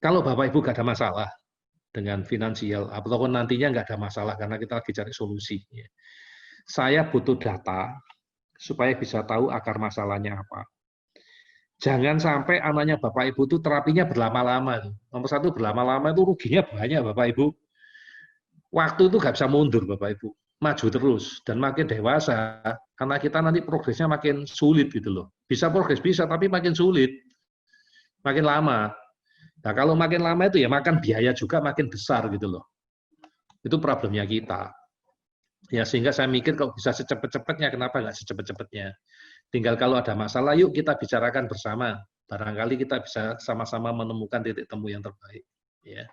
Kalau Bapak Ibu nggak ada masalah dengan finansial, ataupun nantinya nggak ada masalah karena kita lagi cari solusi. Saya butuh data supaya bisa tahu akar masalahnya apa. Jangan sampai anaknya Bapak Ibu itu terapinya berlama-lama. Nomor satu, berlama-lama itu ruginya banyak Bapak Ibu. Waktu itu nggak bisa mundur Bapak Ibu. Maju terus. Dan makin dewasa, anak kita nanti progresnya makin sulit gitu loh. Bisa progres, bisa, tapi makin sulit. Makin lama. Nah, kalau makin lama itu ya makan biaya juga makin besar gitu loh. Itu problemnya kita. Ya, sehingga saya mikir kalau bisa secepat-cepatnya, kenapa nggak secepat-cepatnya? Tinggal kalau ada masalah, yuk kita bicarakan bersama. Barangkali kita bisa sama-sama menemukan titik temu yang terbaik. Ya.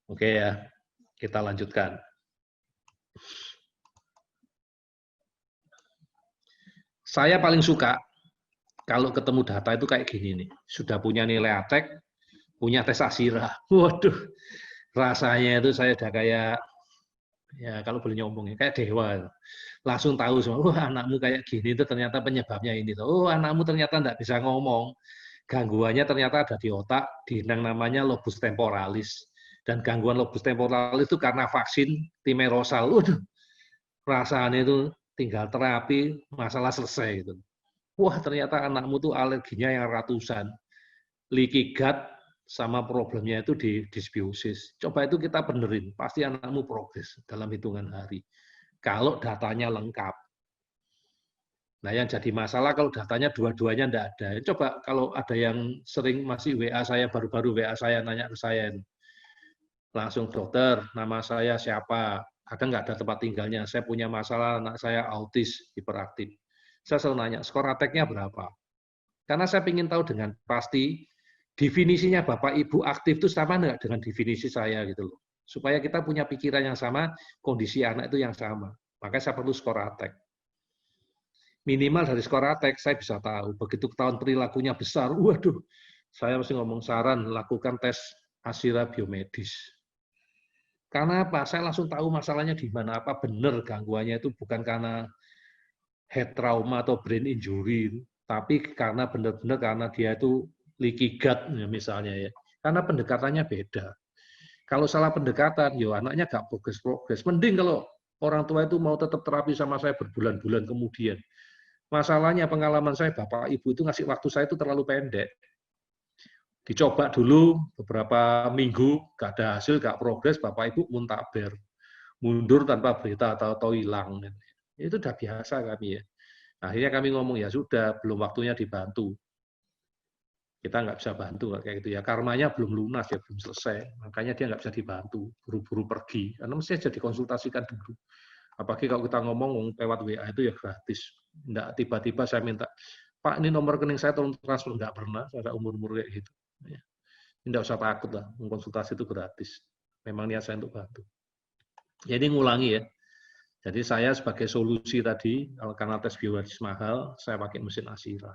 Oke ya, kita lanjutkan. Saya paling suka kalau ketemu data itu kayak gini nih. Sudah punya nilai ATEK, punya tes ASIRA. Waduh, rasanya itu saya udah kayak, ya kalau boleh nyombong ya, kayak dewa. Langsung tahu semua, wah anakmu kayak gini itu ternyata penyebabnya ini. Oh anakmu ternyata tidak bisa ngomong. Gangguannya ternyata ada di otak, yang namanya lobus temporalis. Dan gangguan lobus temporalis itu karena vaksin timerosal. Waduh, rasanya itu tinggal terapi, masalah selesai. Gitu. Wah ternyata anakmu tuh alerginya yang ratusan. Leaky gut sama problemnya itu di dysbiosis. Coba itu kita benerin, pasti anakmu progres dalam hitungan hari. Kalau datanya lengkap. Nah yang jadi masalah kalau datanya dua-duanya enggak ada. Coba kalau ada yang sering masih WA saya, baru-baru WA saya, nanya ke saya. Langsung dokter, nama saya siapa? Kadang nggak ada tempat tinggalnya. Saya punya masalah, anak saya autis, hiperaktif. Saya selalu nanya, skor ATEK-nya berapa? Karena saya ingin tahu dengan pasti, definisinya Bapak Ibu aktif itu sama enggak dengan definisi saya gitu loh. Supaya kita punya pikiran yang sama, kondisi anak itu yang sama. Makanya saya perlu skor ATEK. Minimal dari skor ATEK saya bisa tahu. Begitu ketahuan perilakunya besar, waduh, saya mesti ngomong saran, lakukan tes ASIRA biomedis. Karena apa? Saya langsung tahu masalahnya di mana. Apa benar gangguannya itu bukan karena head trauma atau brain injury, tapi karena benar-benar karena dia itu leaky gut misalnya ya. Karena pendekatannya beda. Kalau salah pendekatan, yo anaknya nggak progres-progres. Mending kalau orang tua itu mau tetap terapi sama saya berbulan-bulan kemudian. Masalahnya pengalaman saya, Bapak Ibu itu ngasih waktu saya itu terlalu pendek. Dicoba dulu beberapa minggu, nggak ada hasil, nggak progres, Bapak Ibu muntaber. Mundur tanpa berita atau hilang. Itu udah biasa kami ya. Akhirnya kami ngomong, ya sudah, belum waktunya dibantu. Kita nggak bisa bantu kayak gitu ya. Karmanya belum lunas ya, belum selesai. Makanya dia nggak bisa dibantu, buru-buru pergi. Karena mesti aja dikonsultasikan dulu. Apalagi kalau kita ngomong lewat WA itu ya gratis. Nggak tiba-tiba saya minta, Pak ini nomor rekening saya tolong transfer. Nggak pernah, saya ada umur-umur kayak gitu. Nggak usah takut lah, konsultasi itu gratis. Memang niat saya untuk bantu. Jadi ngulangi ya. Jadi saya sebagai solusi tadi, karena tes biomedis mahal, saya pakai mesin ASIRA.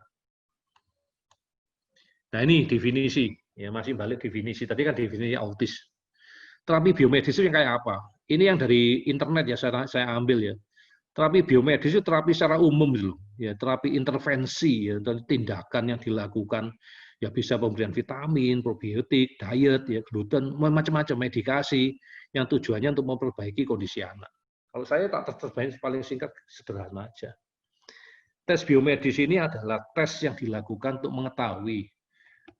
Nah ini definisi, ya masih balik definisi. Tadi kan definisi autis. Terapi biomedis itu yang kayak apa? Ini yang dari internet ya saya ambil ya. Terapi biomedis itu terapi secara umum gitu. Ya, terapi intervensi ya, dan tindakan yang dilakukan ya bisa pemberian vitamin, probiotik, diet, ya gluten, macam-macam medikasi yang tujuannya untuk memperbaiki kondisi anak. Kalau saya tak terbaik paling singkat sederhana aja. Tes biomedis ini adalah tes yang dilakukan untuk mengetahui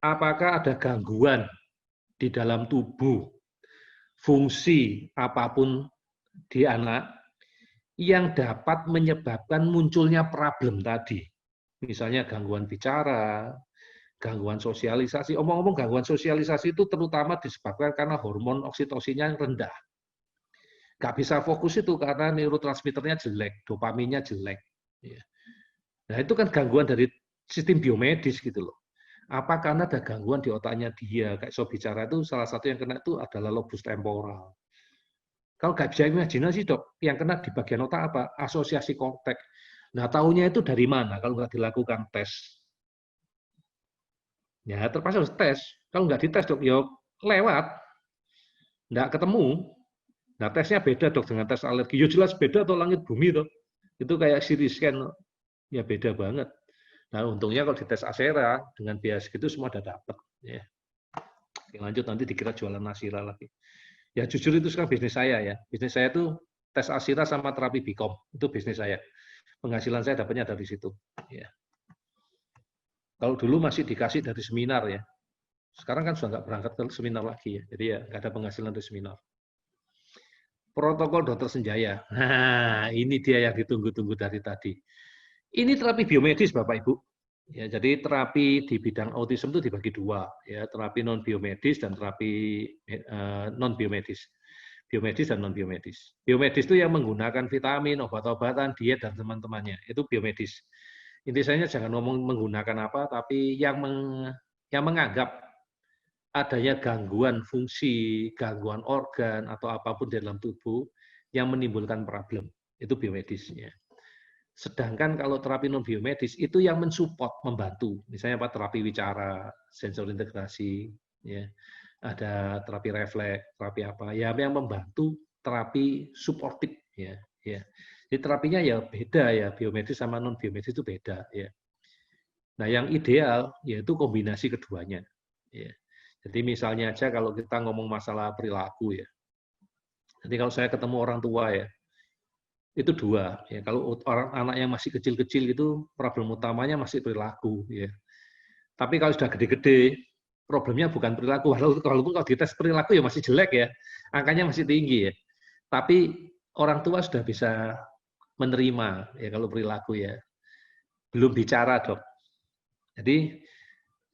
apakah ada gangguan di dalam tubuh, fungsi apapun di anak yang dapat menyebabkan munculnya problem tadi. Misalnya gangguan bicara, gangguan sosialisasi. Omong-omong gangguan sosialisasi itu terutama disebabkan karena hormon oksitosinnya rendah. Nggak bisa fokus itu karena neurotransmitternya jelek, dopaminnya jelek. Nah itu kan gangguan dari sistem biomedis gitu loh. Apa karena ada gangguan di otaknya dia, kayak so bicara itu salah satu yang kena itu adalah lobus temporal. Kalau nggak bisa imajinasi dok, yang kena di bagian otak apa? Asosiasi korteks. Nah tahunya itu dari mana kalau nggak dilakukan tes? Ya terpaksa harus tes. Kalau nggak dites dok, ya lewat. Nggak ketemu. Nah, tesnya beda dok dengan tes alergi. Ya jelas beda atau langit bumi dok. Itu kayak CT scan, ya beda banget. Nah, untungnya kalau dites ASERA dengan biaya segitu semua udah dapat. Ya. Lanjut nanti dikira jualan Nasira lagi. Ya jujur itu sekarang bisnis saya ya. Bisnis saya itu tes Asira sama terapi Bikom. Itu bisnis saya. Penghasilan saya dapatnya dari situ. Ya. Kalau dulu masih dikasih dari seminar ya. Sekarang kan sudah nggak berangkat ke seminar lagi ya. Jadi ya nggak ada penghasilan dari seminar. Protokol dokter Senjaya. Nah, ini dia yang ditunggu-tunggu dari tadi. Ini terapi biomedis Bapak Ibu. Ya, jadi terapi di bidang autism itu dibagi dua, ya, terapi non biomedis dan terapi non biomedis. Biomedis dan non biomedis. Biomedis itu yang menggunakan vitamin, obat-obatan, diet dan teman-temannya. Itu biomedis. Intinya jangan ngomong menggunakan apa, tapi yang menganggap adanya gangguan fungsi, gangguan organ atau apapun di dalam tubuh yang menimbulkan problem. Itu biomedisnya. Sedangkan kalau terapi non biomedis itu yang mensupport, membantu. Misalnya apa, terapi wicara, sensor integrasi, ya. Ada terapi refleks, terapi apa, ya yang membantu terapi suportif, ya. Jadi terapinya ya beda ya, biomedis sama non biomedis itu beda, ya. Nah, yang ideal yaitu kombinasi keduanya, ya. Jadi misalnya aja kalau kita ngomong masalah perilaku ya. Jadi kalau saya ketemu orang tua ya, itu dua ya. Kalau orang anak yang masih kecil-kecil itu problem utamanya masih perilaku ya. Tapi kalau sudah gede-gede problemnya bukan perilaku, walaupun kalau dites perilaku ya masih jelek ya, angkanya masih tinggi ya. Tapi orang tua sudah bisa menerima ya kalau perilaku ya. Belum bicara dok. Jadi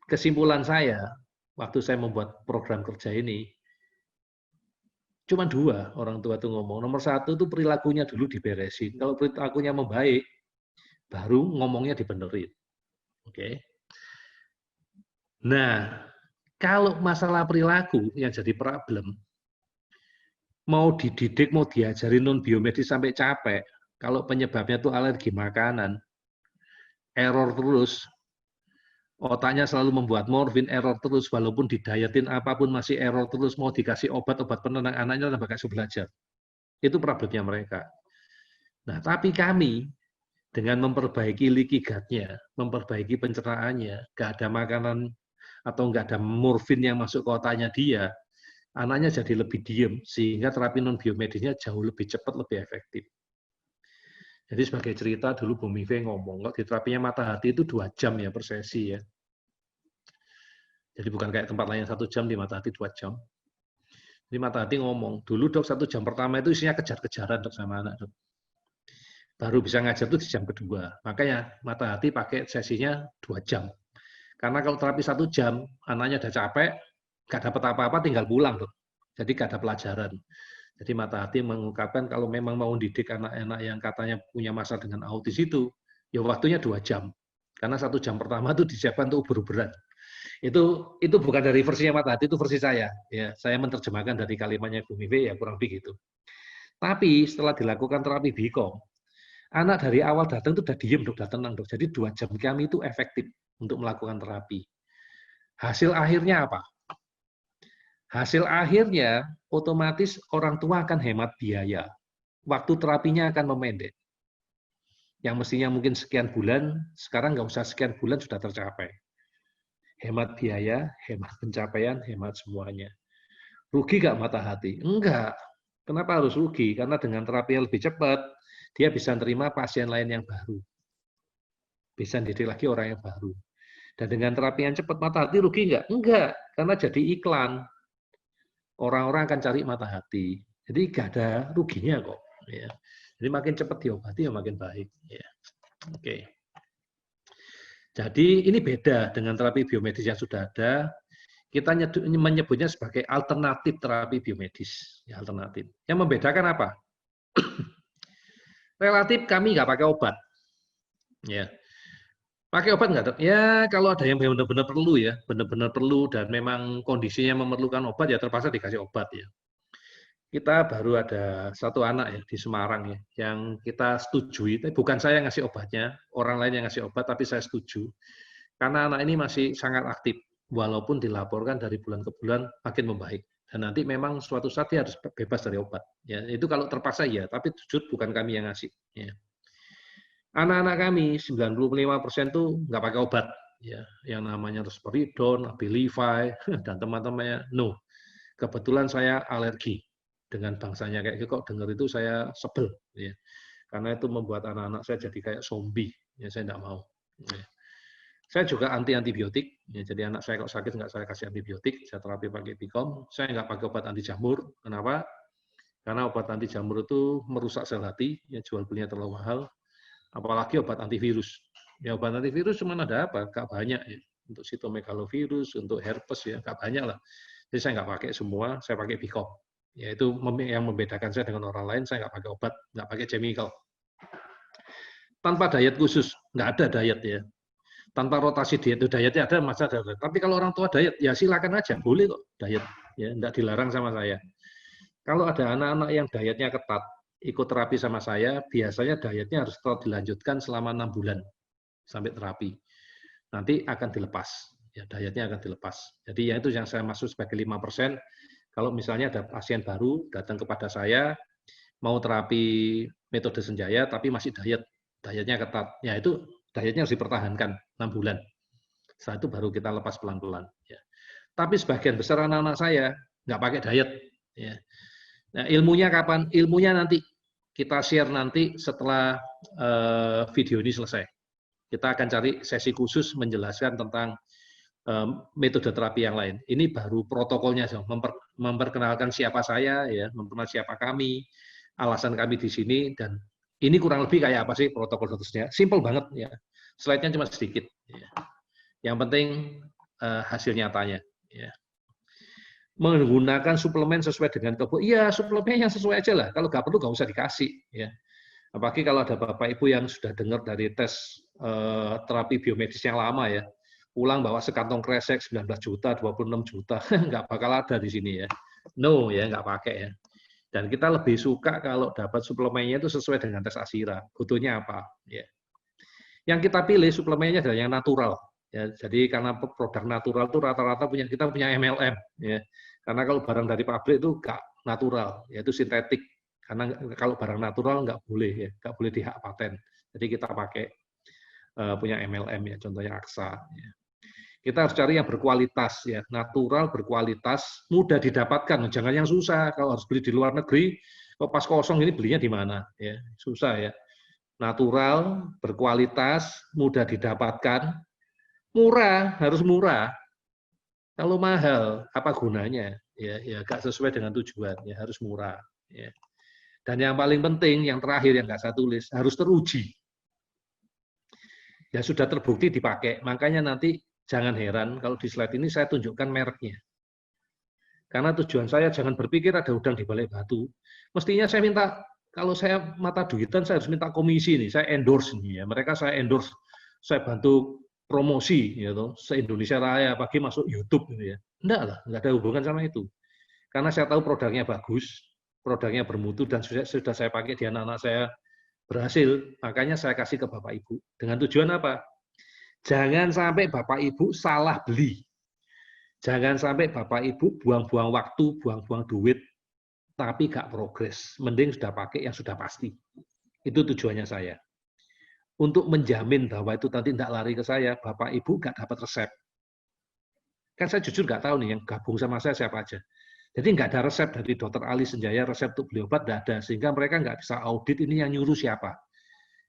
kesimpulan saya waktu saya membuat program kerja ini, cuma dua orang tua itu ngomong. Nomor satu itu perilakunya dulu diberesin. Kalau perilakunya membaik, baru ngomongnya dibenerin. Oke. Nah, kalau masalah perilaku yang jadi problem, mau dididik, mau diajarin non biomedis sampai capek, kalau penyebabnya itu alergi makanan, error terus, otaknya selalu membuat morfin, error terus, walaupun didayetin apapun masih error terus, mau dikasih obat-obat penenang anaknya tambah gak belajar. Itu problemnya mereka. Nah, tapi kami dengan memperbaiki leaky gut-nya, memperbaiki pencernaannya, nggak ada makanan atau nggak ada morfin yang masuk ke otaknya dia, anaknya jadi lebih diem, sehingga terapi non biomedisnya jauh lebih cepat, lebih efektif. Jadi sebagai cerita dulu Bu Mive ngomong, kalau di terapinya mata hati itu 2 jam ya per sesi ya. Jadi bukan kayak tempat lain 1 jam, di mata hati 2 jam. Jadi mata hati ngomong, dulu dok 1 jam pertama itu isinya kejar-kejaran dok sama anak dok. Baru bisa ngajar itu di jam kedua. Makanya mata hati pakai sesinya 2 jam. Karena kalau terapi 1 jam, anaknya udah capek, nggak dapat apa-apa, tinggal pulang tuh. Jadi nggak ada pelajaran. Jadi mata hati mengungkapkan kalau memang mau didik anak-anak yang katanya punya masalah dengan autis itu, ya waktunya 2 jam. Karena 1 jam pertama itu disiapkan untuk uber-uberan. Itu bukan dari versinya mata hati, itu versi saya. Ya, saya menerjemahkan dari kalimatnya Bu Mive, ya kurang begitu. Tapi setelah dilakukan terapi Bikom, anak dari awal datang itu udah diem, udah tenang. Jadi 2 jam kami itu efektif untuk melakukan terapi. Hasil akhirnya apa? Hasil akhirnya otomatis orang tua akan hemat biaya. Waktu terapinya akan memendek. Yang mestinya mungkin sekian bulan, sekarang nggak usah sekian bulan sudah tercapai. Hemat biaya, hemat pencapaian, hemat semuanya. Rugi nggak mata hati? Enggak. Kenapa harus rugi? Karena dengan terapi yang lebih cepat, dia bisa menerima pasien lain yang baru. Bisa didik lagi orang yang baru. Dan dengan terapi yang cepat, mata hati rugi nggak? Enggak. Karena jadi iklan. Orang-orang akan cari mata hati. Jadi nggak ada ruginya kok. Ya. Jadi makin cepat diobati, ya makin baik. Ya. Oke. Jadi ini beda dengan terapi biomedis yang sudah ada. Kita menyebutnya sebagai alternatif terapi biomedis. Ya, alternatif. Yang membedakan apa? Relatif kami nggak pakai obat. Ya. Pakai obat nggak? Ya kalau ada yang benar-benar perlu ya, benar-benar perlu dan memang kondisinya memerlukan obat ya terpaksa dikasih obat ya. Kita baru ada satu anak ya di Semarang ya, yang kita setujui, tapi bukan saya yang ngasih obatnya, orang lain yang ngasih obat, tapi saya setuju. Karena anak ini masih sangat aktif, walaupun dilaporkan dari bulan ke bulan makin membaik. Dan nanti memang suatu saat dia harus bebas dari obat. Ya, itu kalau terpaksa ya, tapi jujur bukan kami yang ngasih. Ya. Anak-anak kami 95% tuh nggak pakai obat. ya, yang namanya risperidon, Abilify, dan teman-temannya. No, kebetulan saya alergi dengan bangsanya kayak gitu. Kok dengar itu saya sebel, ya. Karena itu membuat anak-anak saya jadi kayak zombie, ya saya tidak mau. Ya. Saya juga antibiotik, ya, jadi anak saya kalau sakit nggak saya kasih antibiotik, saya terapi pakai Bicom. Saya nggak pakai obat anti jamur. Kenapa? Karena obat anti jamur itu merusak sel hati, ya jual belinya terlalu mahal. Apalagi obat antivirus. Ya obat antivirus cuma ada apa? Nggak banyak ya. Untuk sitomegalovirus, untuk herpes ya nggak banyak lah. Jadi saya nggak pakai semua, saya pakai Bicom. Ya itu yang membedakan saya dengan orang lain. Saya nggak pakai obat, nggak pakai chemical. Tanpa diet khusus, nggak ada diet ya. Tanpa rotasi diet, itu dietnya ada masa ada. Tapi kalau orang tua diet, ya silakan aja, boleh kok diet. Ya, nggak dilarang sama saya. Kalau ada anak-anak yang dietnya ketat, ikut terapi sama saya, biasanya dietnya harus tetap dilanjutkan selama 6 bulan sampai terapi. Nanti akan dilepas, ya dietnya akan dilepas. Jadi ya itu yang saya maksud sebagai 5%. Kalau misalnya ada pasien baru datang kepada saya, mau terapi metode Senjaya, tapi masih dietnya ketat. Ya itu dietnya harus dipertahankan 6 bulan. Setelah itu baru kita lepas pelan-pelan. Ya. Tapi sebagian besar anak-anak saya nggak pakai diet. Ya. Nah, ilmunya kapan? Ilmunya nanti kita share nanti setelah video ini selesai. Kita akan cari sesi khusus menjelaskan tentang metode terapi yang lain. Ini baru protokolnya, memperkenalkan siapa saya, ya, memperkenalkan siapa kami, alasan kami di sini, dan ini kurang lebih kayak apa sih protokol dokternya? Simple banget ya. Slide-nya cuma sedikit. Ya. Yang penting hasil nyatanya. Ya. Menggunakan suplemen sesuai dengan kebutuhan. Iya, suplemen yang sesuai aja lah. Kalau nggak perlu nggak usah dikasih. Ya. Apalagi kalau ada Bapak Ibu yang sudah dengar dari tes terapi biomedis yang lama ya, pulang bawa sekantong kresek 19 juta, 26 juta, nggak bakal ada di sini ya. No ya, nggak pakai ya. Dan kita lebih suka kalau dapat suplemennya itu sesuai dengan tes ASIRA. Butuhnya apa? Ya. Yang kita pilih suplemennya adalah yang natural. Ya, jadi karena produk natural itu rata-rata kita punya MLM. Ya. Karena kalau barang dari pabrik itu nggak natural, yaitu sintetik. Karena kalau barang natural nggak boleh, ya, nggak boleh dihak paten. Jadi kita pakai punya MLM ya, contohnya Aksa. Ya. Kita harus cari yang berkualitas, ya, natural, berkualitas, mudah didapatkan. Jangan yang susah. Kalau harus beli di luar negeri, kok pas kosong ini belinya di mana? Ya, susah ya. Natural, berkualitas, mudah didapatkan, murah, harus murah. Kalau mahal, apa gunanya? Ya, ya, nggak sesuai dengan tujuan. Ya, harus murah. Ya. Dan yang paling penting, yang terakhir yang nggak saya tulis, harus teruji. Ya sudah terbukti dipakai. Makanya nanti jangan heran kalau di slide ini saya tunjukkan mereknya. Karena tujuan saya jangan berpikir ada udang di balik batu. Mestinya saya minta, kalau saya mata duitan, saya harus minta komisi nih. Saya endorse nih ya. Mereka saya endorse, saya bantu promosi, ya toh, se-Indonesia Raya, apalagi masuk YouTube gitu ya. Enggak lah, enggak ada hubungan sama itu. Karena saya tahu produknya bagus, produknya bermutu, dan sudah saya pakai di anak-anak saya berhasil, makanya saya kasih ke Bapak Ibu. Dengan tujuan apa? Jangan sampai Bapak Ibu salah beli. Jangan sampai Bapak Ibu buang-buang waktu, buang-buang duit, tapi nggak progres. Mending sudah pakai yang sudah pasti. Itu tujuannya saya. Untuk menjamin bahwa itu nanti tidak lari ke saya, Bapak Ibu nggak dapat resep. Kan saya jujur nggak tahu nih yang gabung sama saya siapa aja. Jadi nggak ada resep dari Dr. Ali Senjaya, resep untuk beli obat nggak ada. Sehingga mereka nggak bisa audit ini yang nyuruh siapa.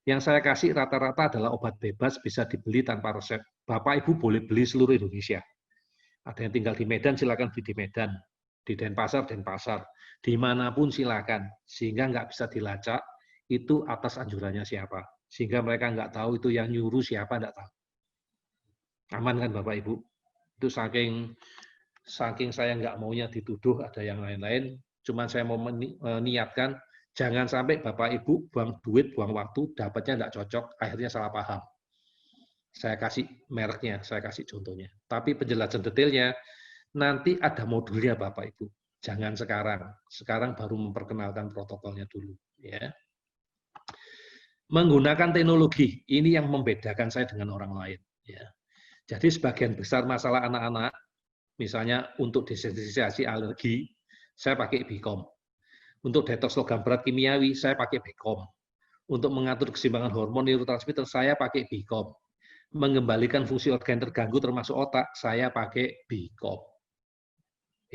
Yang saya kasih rata-rata adalah obat bebas bisa dibeli tanpa resep. Bapak Ibu boleh beli seluruh Indonesia. Ada yang tinggal di Medan, silakan beli di Medan. Di Denpasar, dimanapun silakan. Sehingga nggak bisa dilacak itu atas anjurannya siapa. Sehingga mereka nggak tahu itu yang nyuruh siapa, nggak tahu. Aman kan Bapak Ibu? Itu saking saya nggak maunya dituduh ada yang lain-lain, cuman saya mau meniatkan jangan sampai Bapak Ibu buang duit, buang waktu, dapatnya nggak cocok, akhirnya salah paham. Saya kasih mereknya, saya kasih contohnya. Tapi penjelasan detailnya nanti ada modulnya Bapak Ibu. Jangan sekarang. Sekarang baru memperkenalkan protokolnya dulu. Ya. Menggunakan teknologi, ini yang membedakan saya dengan orang lain. Ya. Jadi sebagian besar masalah anak-anak, misalnya untuk desensitisasi alergi, saya pakai Bicom. Untuk detoks logam berat kimiawi, saya pakai Bicom. Untuk mengatur keseimbangan hormon neurotransmitter, saya pakai Bicom. mengembalikan fungsi organ terganggu termasuk otak, saya pakai BICOP.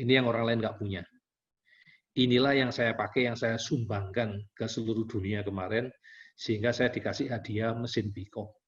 Ini yang orang lain nggak punya. Inilah yang saya pakai, yang saya sumbangkan ke seluruh dunia kemarin, sehingga saya dikasih hadiah mesin BICOP.